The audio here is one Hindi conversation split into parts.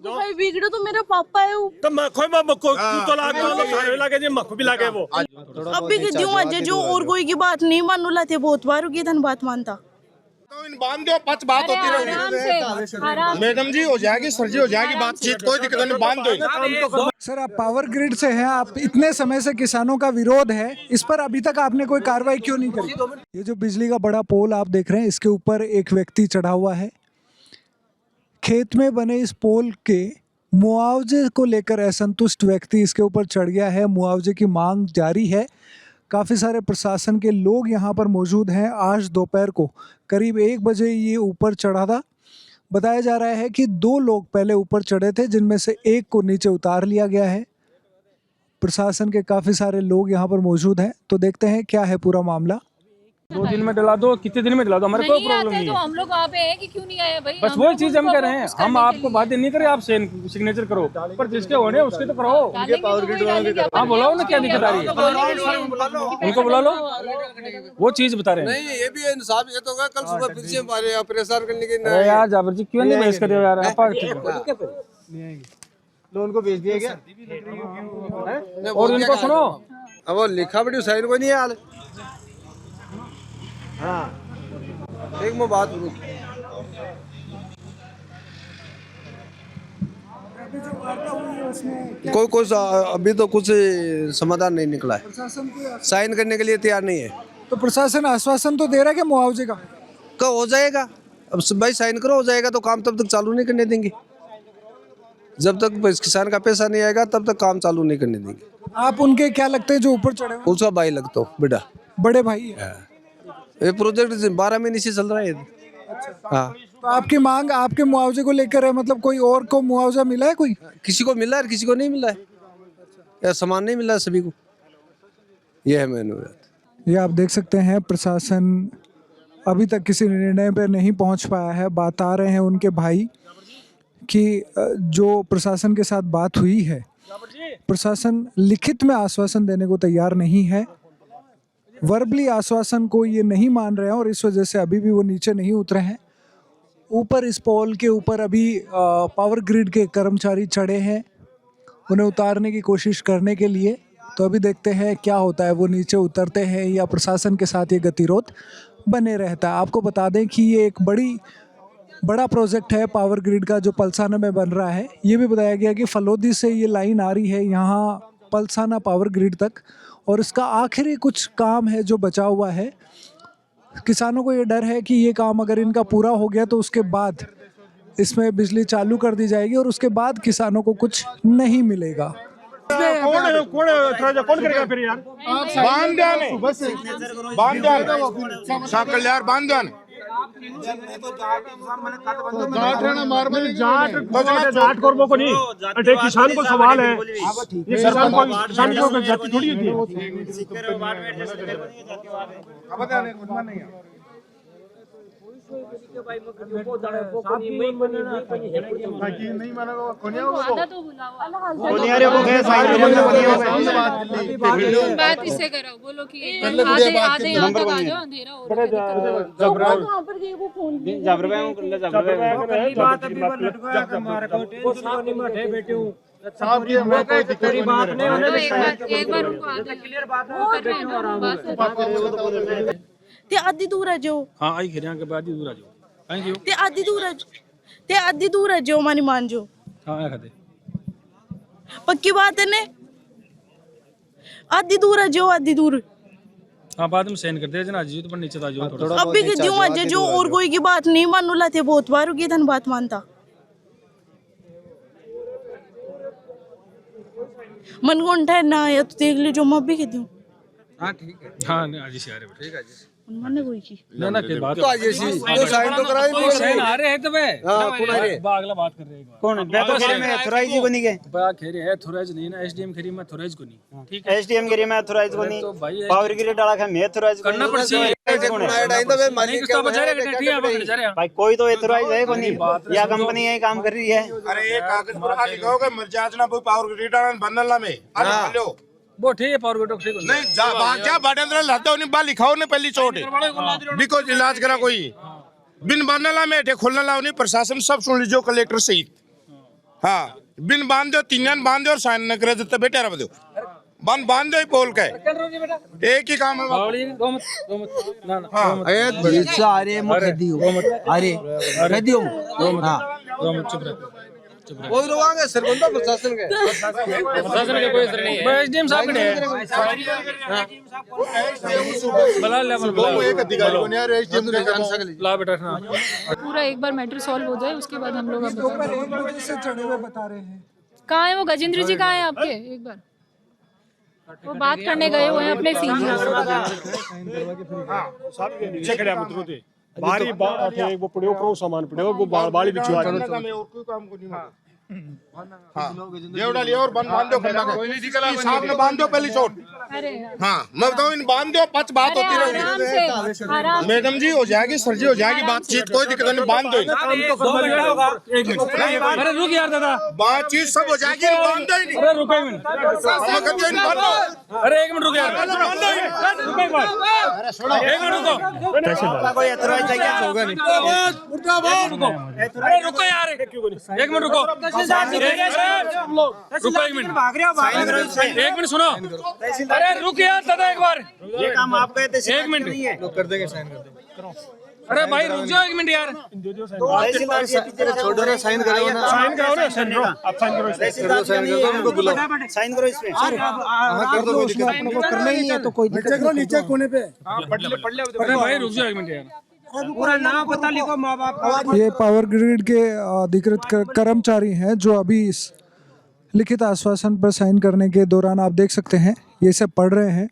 भाई बिगड़े तो मेरा पापा है वो। तो मखो में मखो तू तो लागे वो सारे लागे जी मखो भी लागे वो। अब भी क्यों आज जो और कोई की बात नहीं मानू लाते बहुत बार की धन बात मानता। तो इन बांध दो, पच बात होती रहेगी मैडम जी, हो जाएगी सर जी, हो जाएगी बातचीत, कोई दिक्कत नहीं, बांध दो। सर आप पावर ग्रिड से हैं, आप इतने समय से किसानों का विरोध है, इस पर अभी तक आपने कोई कार्रवाई क्यों नहीं करी? ये जो बिजली का बड़ा पोल आप देख रहे हैं, इसके ऊपर एक व्यक्ति चढ़ा हुआ है। खेत में बने इस पोल के मुआवजे को लेकर असंतुष्ट व्यक्ति इसके ऊपर चढ़ गया है। मुआवजे की मांग जारी है। काफ़ी सारे प्रशासन के लोग यहाँ पर मौजूद हैं। आज दोपहर को करीब 1 बजे ये ऊपर चढ़ा था। बताया जा रहा है कि 2 लोग पहले ऊपर चढ़े थे, जिनमें से एक को नीचे उतार लिया गया है। प्रशासन के काफ़ी सारे लोग यहाँ पर मौजूद हैं, तो देखते हैं क्या है पूरा मामला। 2 दिन में डला दो, कितने दिन में डला दो, हमारे कोई प्रॉब्लम नहीं तो है। हम लोग वहाँ पे हैं कि क्यों नहीं आए भाई? बस वही चीज हम कह रहे हैं, हम आपको बाध्य नहीं करें, आप सिग्नेचर करो, पर जिसके होने उसके तो करो। हाँ बुलाओ ना, क्या दिक्कत आ रही है? उनको बुला लो, वो चीज बता रहे हैं। नहीं ये भी इंसाफ, ये तो होगा कल सुबह फिर से हमारे यहाँ परेशान करने के। अरे यार जाबर जी क्यों नहीं बहस कर रहे हो यार? लोन को भेज दिया क्या? और इनको सुनो, अब वो लिखा बड़ी साइन को नहीं है हाल। हाँ एक मैं बात करूँ, कोई अभी तो कुछ समाधान नहीं निकला है, साइन करने के लिए तैयार नहीं है। तो प्रशासन आश्वासन तो दे रहा है कि मुआवजे का कब हो जाएगा? अब भाई साइन करो, हो जाएगा तो काम तब तक चालू नहीं करने देंगे। जब तक किसान का पैसा नहीं आएगा तब तक काम चालू नहीं करने देंगे। आप उनके क्या लगते हैं जो ऊपर चढ़े हुए? उसका भाई लगता हो बेटा, बड़े भाई है। ये प्रोजेक्ट 12 महीने से चल रहा है। हाँ तो आपकी मांग आपके मुआवजे को लेकर है, मतलब कोई और को मुआवजा मिला है? कोई किसी को मिला है, किसी को नहीं मिला है, या सामान नहीं मिला है सभी को, ये है मेन बात। ये आप देख सकते हैं प्रशासन अभी तक किसी निर्णय पर नहीं पहुंच पाया है। बात आ रहे हैं उनके भाई कि जो प्रशासन के साथ बात हुई है, प्रशासन लिखित में आश्वासन देने को तैयार नहीं है। वर्बली आश्वासन को ये नहीं मान रहे हैं और इस वजह से अभी भी वो नीचे नहीं उतरे हैं। ऊपर इस पोल के ऊपर अभी पावर ग्रिड के कर्मचारी चढ़े हैं उन्हें उतारने की कोशिश करने के लिए। तो अभी देखते हैं क्या होता है, वो नीचे उतरते हैं या प्रशासन के साथ ये गतिरोध बने रहता है। आपको बता दें कि ये एक बड़ा प्रोजेक्ट है पावर ग्रिड का जो पलसाना में बन रहा है। ये भी बताया गया कि फलोदी से ये लाइन आ रही है यहाँ पलसाना पावर ग्रिड तक, और इसका आखिरी कुछ काम है जो बचा हुआ है। किसानों को ये डर है कि ये काम अगर इनका पूरा हो गया तो उसके बाद इसमें बिजली चालू कर दी जाएगी और उसके बाद किसानों को कुछ नहीं मिलेगा। कौन करेगा फिर यार? बांध दो जाट कर्मों को नहीं, अरे किसान को सवाल है, ये किसान को जाति थोड़ी होती है। बात इससे करो, बोलो कि आधे यहाँ तक आ जाओ, अंधेरा हो रहा है। एक बार उनको ते आधी दूर है जो। हाँ आई खेरिया के बाद दूर आ जाओ। Thank you. ते आधी दूर है जो मानी मान जो। हाँ खाते पक्की बात है ने, आधी दूर है जो, आधी दूर। हाँ बाद में साइन कर दे जना जी, तो पर नीचे आ जाओ थोड़ा। अभी क्यों आज जो और कोई की बात नहीं मानू लाते बहुत बार की धन बात मानता। मन को उठा ना आया तो देख लीजिए मैं भी कहती हूँ। हाँ ठीक है, हाँ आज से आ रहे ठीक है जी। मैंने कोई की ना के बात तो आज ऐसी तो साइन तो कराई नहीं, साइन आ रहे हैं तो बे। हां कौन आ रहे? अगला बात कर रहे हैं कौन बे? तो खेरी में थोराइज को नहीं गए, बा खेरी है थोराइज नहीं ना, एसडीएम खेरी में थोराइज को नहीं। ठीक है, एसडीएम खेरी में थोराइज को नहीं, तो भाई पावर ग्रिड डाला है मैं थोराइज को करना पड़सी मालिक किसका बचा रहे ठीक है पकड़ जा रहे हैं भाई। कोई तो एथोराइज है को नहीं, या कंपनी है काम कर रही है। अरे एक कागज पर लिखा होगा मर्जाजना पावर ग्रिड बनला में हेलो वो ठीक है पावर ग्रिड ठीक नहीं क्या बाडेंद्र लाता उन्हें बा लिखाओ ने पहली चोट बिको इलाज करा कोई बिन बनला में ठे खोलना ला उन्हें प्रशासन सब सुन लीजिए कलेक्टर सहित हाँ बिन बांध दो 3 जन बांध दो और साइन न करे तो बेटे रख दो बांध दो ही पोल का एक ही काम है कोई रोवांगे सर बंदा प्रशासन के कोई असर नहीं है एसडीएम साहब ने बुला ले एक अधिकारी को नहीं एसडीएम के ला बेटा हाँ पूरा एक बार मैटर सॉल्व हो जाए उसके बाद हम लोग अब दोपहर 1 बजे से चढ़े हुए बता रहे हैं। कहाँ है वो गजेंद्र जी कहाँ है आपके एक बार वो बात करने गए हुए हैं अपने सीनियर नीचे खड़े हैं मित्रों थे बारी बात वो पड़े ऊपर सामान पड़े वो बाली बिछवा और कोई काम को नहीं हाँ जेवड़ा लिया और बांध दो कोई नहीं दिखला साहब ने बांध दो पहली चोट अरे हाँ मैं बताऊँ इन बांध दो 5 बात होती रहेगी आराम से मैडम जी हो जाएगी सर जी हो जाएगी बातचीत कोई दिक्कत नहीं बांध दो अरे रुक यार दादा बातचीत सब हो जाएगी बांध दो ही नहीं अरे रुको 1 मिनट अरे 1 मिनट रुक यार रुको कोई एतराज चाहिए होगा नहीं अरे रुको यार 1 मिनट रुको 1 मिनट सुनो अरे रुक यार दादा एक बार ये काम आप गए थे 1 मिनट कर देंगे साइन कर देंगे अरे भाई रुक जाओ 1 मिनट यार छोड़ो ना साइन करो ना साइन कराओ ना साइन करो आप साइन करो साइन कर दो उनको बुलाओ साइन करो इसमें कर दो कोई दिक्कत नहीं करना ही नहीं है तो कोई दिक्कत नहीं। नीचे कोने पे अरे भाई रुक जाओ 1 मिनट यार पूरा नाम पता लिखो माँ बाप ये पावर ग्रिड के अधिकृत कर्मचारी हैं जो अभी इस लिखित आश्वासन पर साइन करने के दौरान आप देख सकते हैं ये सब पढ़ रहे हैं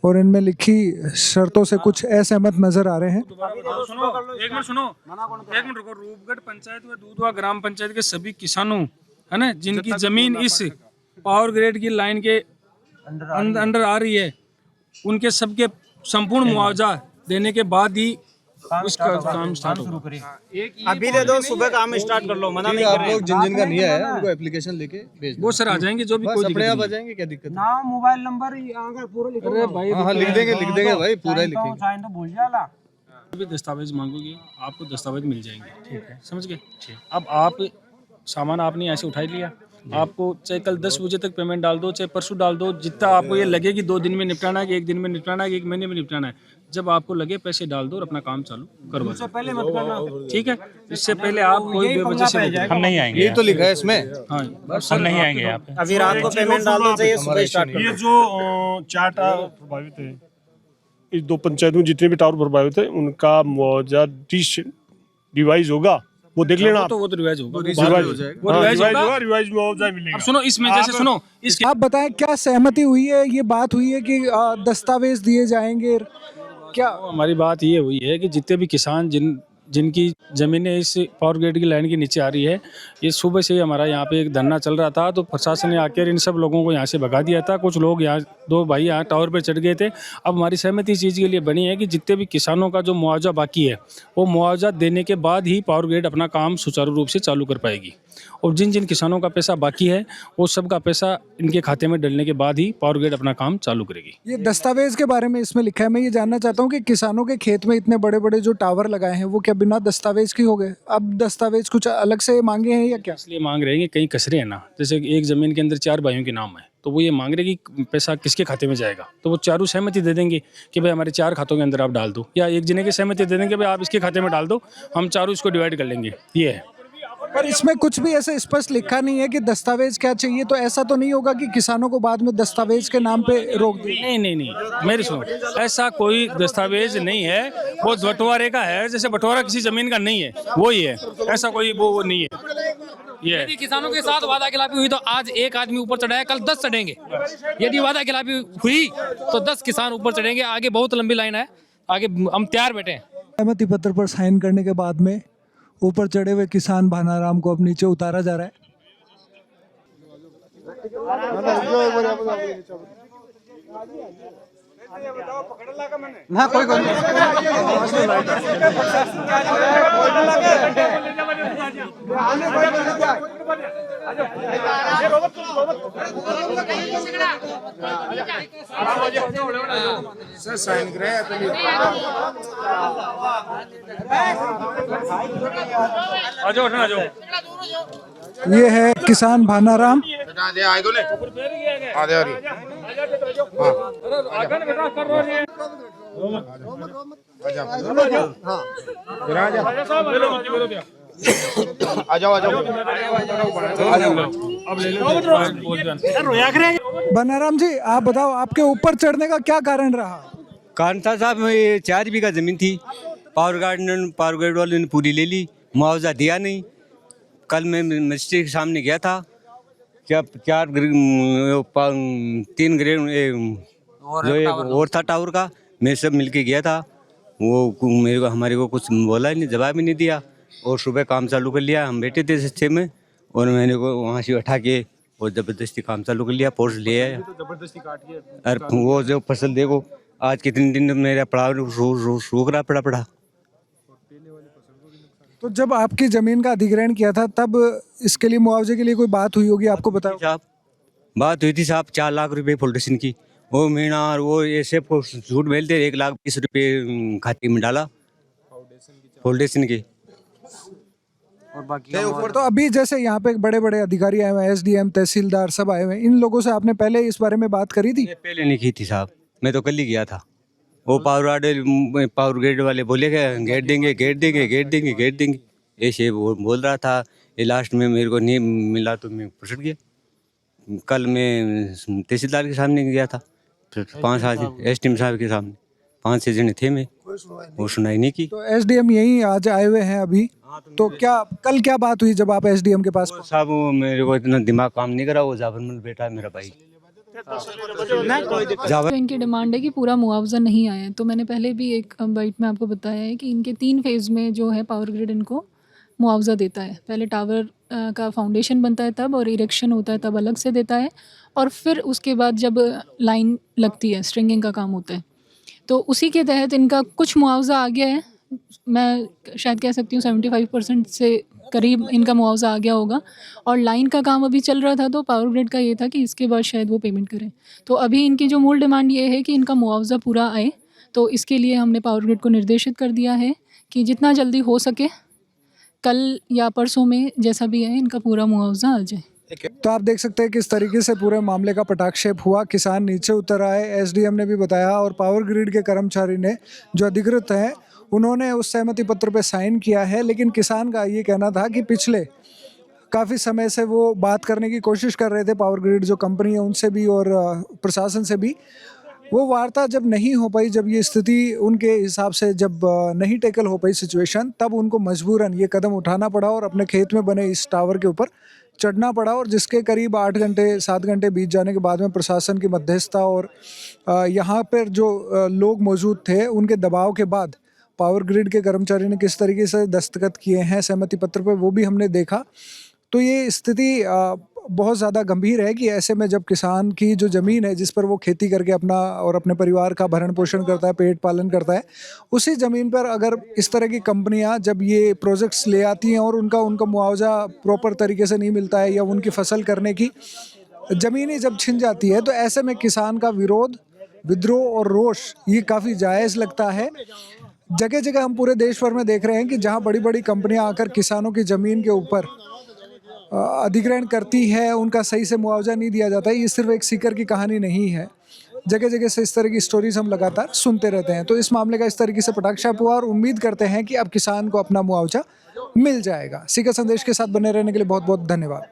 और इनमें लिखी शर्तों से कुछ असहमत नजर आ रहे हैं। सुनो 1 मिनट सुनो 1 मिनट रुको रूपगढ़ पंचायत व दूधवा ग्राम पंचायत के सभी किसानों है ना जिनकी जमीन इस पावर ग्रिड की लाइन के अंडर आ रही है उनके सबके संपूर्ण मुआवजा देने के बाद ही उसका काम स्टार्ट होगा। अभी दे दो सुबह काम स्टार्ट कर लो मना नहीं कर आप रहे लोग जिन का नहीं आया उनको एप्लीकेशन लेके भेज दो वो सर आ जाएंगे जो भी कोई अपने आप आ दिक्कत जाएंगे क्या दिक्कत है नाम मोबाइल नंबर पूरा लिखो अरे भाई हाँ लिख देंगे भाई पूरा ही लिखेंगे साइन तो भूल जाला भी दस्तावेज मांगोगे आपको दस्तावेज मिल जाएंगे ठीक है समझ गए अब आप सामान आपने यहाँ से उठा लिया आपको चाहे कल 10 बजे तक पेमेंट डाल दो चाहे परसों डाल दो जितना आपको ये लगे कि 2 दिन में निपटाना है कि 1 दिन में निपटाना है कि 1 महीने में निपटाना है जब आपको लगे पैसे डाल दो और अपना काम चालू करवा दो पहले मत करना ठीक है इससे पहले आप कोई बेवजह से हम नहीं आएंगे ये तो लिखा है इसमें हाँ हम नहीं आएंगे यहाँ पे अभी रात को पेमेंट डाल दो चाहिए सुबह स्टार्ट कर ये जो 4 टावर प्रभावित है इस 2 पंचायतों में जितने भी टावर प्रभावित है उनका मुआवजा रिवाइज होगा वो देख लेना तो वो तो रिवाइज होगा रिवाइज मुआवजा मिलेगा। अब सुनो इसमें जैसे सुनो इसके आप बताएं क्या सहमति हुई है ये बात हुई है कि दस्तावेज दिए जाएंगे क्या हमारी बात ये हुई है कि जितने भी किसान जिनकी ज़मीनें इस पावर ग्रिड की लाइन के नीचे आ रही है ये सुबह से ही हमारा यहाँ पे एक धरना चल रहा था तो प्रशासन ने आकर इन सब लोगों को यहाँ से भगा दिया था। कुछ लोग यहाँ 2 भाई यहाँ टावर पे चढ़ गए थे। अब हमारी सहमति इस चीज़ के लिए बनी है कि जितने भी किसानों का जो मुआवजा बाकी है वो मुआवजा देने के बाद ही पावर ग्रिड अपना काम सुचारू रूप से चालू कर पाएगी और जिन जिन किसानों का पैसा बाकी है वो सब का पैसा इनके खाते में डलने के बाद ही पावर ग्रिड अपना काम चालू करेगी। ये दस्तावेज के बारे में इसमें लिखा है मैं ये जानना चाहता हूँ कि किसानों के खेत में इतने बड़े बड़े जो टावर लगाए हैं वो क्या बिना दस्तावेज के हो गए? अब दस्तावेज कुछ अलग से मांगे हैं या क्या? इसलिए मांग रहे हैं कि कहीं कसरे हैं ना, जैसे एक ज़मीन के अंदर 4 भाइयों के नाम है तो वो ये मांग रहे कि पैसा किसके खाते में जाएगा तो वो चारों सहमति दे देंगे कि भाई हमारे 4 खातों के अंदर आप डाल दो या एक जने की सहमति दे देंगे भाई आप इसके खाते में डाल दो हम चारों इसको डिवाइड कर लेंगे। ये है पर इसमें कुछ भी ऐसे स्पष्ट लिखा नहीं है कि दस्तावेज क्या चाहिए तो ऐसा तो नहीं होगा कि किसानों को बाद में दस्तावेज के नाम पे रोक दे? नहीं मेरी सुनो ऐसा कोई दस्तावेज नहीं है वो बंटवारे का है जैसे बंटवारा किसी जमीन का नहीं है वो ही है ऐसा कोई वो नहीं है। ये यदि किसानों के साथ वादा खिलाफी हुई तो आज एक आदमी ऊपर चढ़ा है कल 10 चढ़ेंगे। यदि वादा खिलाफी हुई तो 10 किसान ऊपर चढ़ेंगे। आगे बहुत लंबी लाइन है आगे हम तैयार बैठे हैं। सहमति पत्र पर साइन करने के बाद में ऊपर चढ़े हुए किसान भानाराम को अब नीचे उतारा जा रहा है। ना कोई साइन करे आ जाओ। ये है किसान भानाराम। भानाराम जी, आप बताओ आपके ऊपर चढ़ने का क्या कारण रहा? कारण था साहब, ये 4 बीघा जमीन थी, पावर ग्रिड वाले ने पूरी ले ली, मुआवजा दिया नहीं। कल मैं मजिस्ट्रेट के सामने गया था, क्या 3 ग्रेड जो एक और था टावर का, मैं सब मिलके गया था। वो मेरे को हमारे को कुछ बोला ही नहीं, जवाब ही नहीं दिया। और सुबह काम चालू कर लिया, हम बैठे थे सच्चे में, और मैंने को वहाँ से उठा के और ज़बरदस्ती काम चालू कर लिया, पोर्स ले आया। जबरदस्ती काट के और वो जो फसल देखो आज कितने दिन मेरा पड़ा सूख रहा पड़ा। तो जब आपकी जमीन का अधिग्रहण किया था तब इसके लिए मुआवजे के लिए कोई बात हुई होगी, आपको बताओ साहब? बात हुई थी साहब, 4 लाख रुपए फाउंडेशन की, वो मीणा और वो ये सब को झूठ मेलते, 1,20,000 रुपये खाते में डाला फाउंडेशन के। और बाकी तो अभी जैसे यहाँ पे बड़े बड़े अधिकारी आए हुए हैं, SDM, तहसीलदार सब आए हुए हैं, इन लोगों से आपने पहले इस बारे में बात करी थी? पहले नहीं की थी साहब, मैं तो कल ही गया था। वो पावर ग्रिड वाले बोले गेट देंगे ऐसे वो बोल रहा था। ये लास्ट में मेरे को नहीं मिला तो मैं पसट गया। कल मैं तहसीलदार के सामने गया था, 5 आदमी SDM साहब के सामने, 5-6 जने थे, मैं वो सुनाई नहीं की। तो SDM यहीं आज आए हुए हैं अभी, तो क्या कल क्या बात हुई जब आप SDM के पास? साहब मेरे को इतना दिमाग काम नहीं करा, वो जाबरमल बेटा है मेरा भाई। तो इनकी डिमांड है कि पूरा मुआवजा नहीं आया। तो मैंने पहले भी एक बाइट में आपको बताया है कि इनके 3 फेज़ में जो है पावर ग्रिड इनको मुआवजा देता है। पहले टावर का फाउंडेशन बनता है तब, और इरेक्शन होता है तब अलग से देता है, और फिर उसके बाद जब लाइन लगती है, स्ट्रिंगिंग का काम होता है, तो उसी के तहत इनका कुछ मुआवजा आ गया है। मैं शायद कह सकती हूँ 75% से करीब इनका मुआवजा आ गया होगा। और लाइन का काम अभी चल रहा था, तो पावर ग्रिड का ये था कि इसके बाद शायद वो पेमेंट करें। तो अभी इनकी जो मूल डिमांड ये है कि इनका मुआवजा पूरा आए। तो इसके लिए हमने पावर ग्रिड को निर्देशित कर दिया है कि जितना जल्दी हो सके कल या परसों में जैसा भी है इनका पूरा मुआवजा आ जाए। तो आप देख सकते हैं किस तरीके से पूरे मामले का पटाक्षेप हुआ। किसान नीचे उतर आए, SDM ने भी बताया, और पावर ग्रिड के कर्मचारी ने जो अधिकृत हैं उन्होंने उस सहमति पत्र पे साइन किया है। लेकिन किसान का ये कहना था कि पिछले काफ़ी समय से वो बात करने की कोशिश कर रहे थे पावर ग्रिड जो कंपनी है उनसे भी और प्रशासन से भी। वो वार्ता जब नहीं हो पाई, जब ये स्थिति उनके हिसाब से जब नहीं टैकल हो पाई सिचुएशन, तब उनको मजबूरन ये कदम उठाना पड़ा और अपने खेत में बने इस टावर के ऊपर चढ़ना पड़ा। और जिसके करीब 8 घंटे 7 घंटे बीत जाने के बाद में प्रशासन की मध्यस्थता और यहाँ पर जो लोग मौजूद थे उनके दबाव के बाद पावर ग्रिड के कर्मचारी ने किस तरीके से दस्तखत किए हैं सहमति पत्र पर, वो भी हमने देखा। तो ये स्थिति बहुत ज़्यादा गंभीर है कि ऐसे में जब किसान की जो ज़मीन है जिस पर वो खेती करके अपना और अपने परिवार का भरण पोषण करता है, पेट पालन करता है, उसी ज़मीन पर अगर इस तरह की कंपनियां जब ये प्रोजेक्ट्स ले आती हैं और उनका मुआवजा प्रॉपर तरीके से नहीं मिलता है, या उनकी फसल करने की ज़मीन ही जब छिन जाती है, तो ऐसे में किसान का विरोध, विद्रोह और रोष ये काफ़ी जायज़ लगता है। जगह जगह हम पूरे देश भर में देख रहे हैं कि जहाँ बड़ी बड़ी कंपनियां आकर किसानों की ज़मीन के ऊपर अधिग्रहण करती है, उनका सही से मुआवजा नहीं दिया जाता है। ये सिर्फ एक सीकर की कहानी नहीं है, जगह जगह से इस तरह की स्टोरीज हम लगातार सुनते रहते हैं। तो इस मामले का इस तरीके से पटाक्षेप हुआ और उम्मीद करते हैं कि अब किसान को अपना मुआवजा मिल जाएगा। सीकर संदेश के साथ बने रहने के लिए बहुत बहुत धन्यवाद।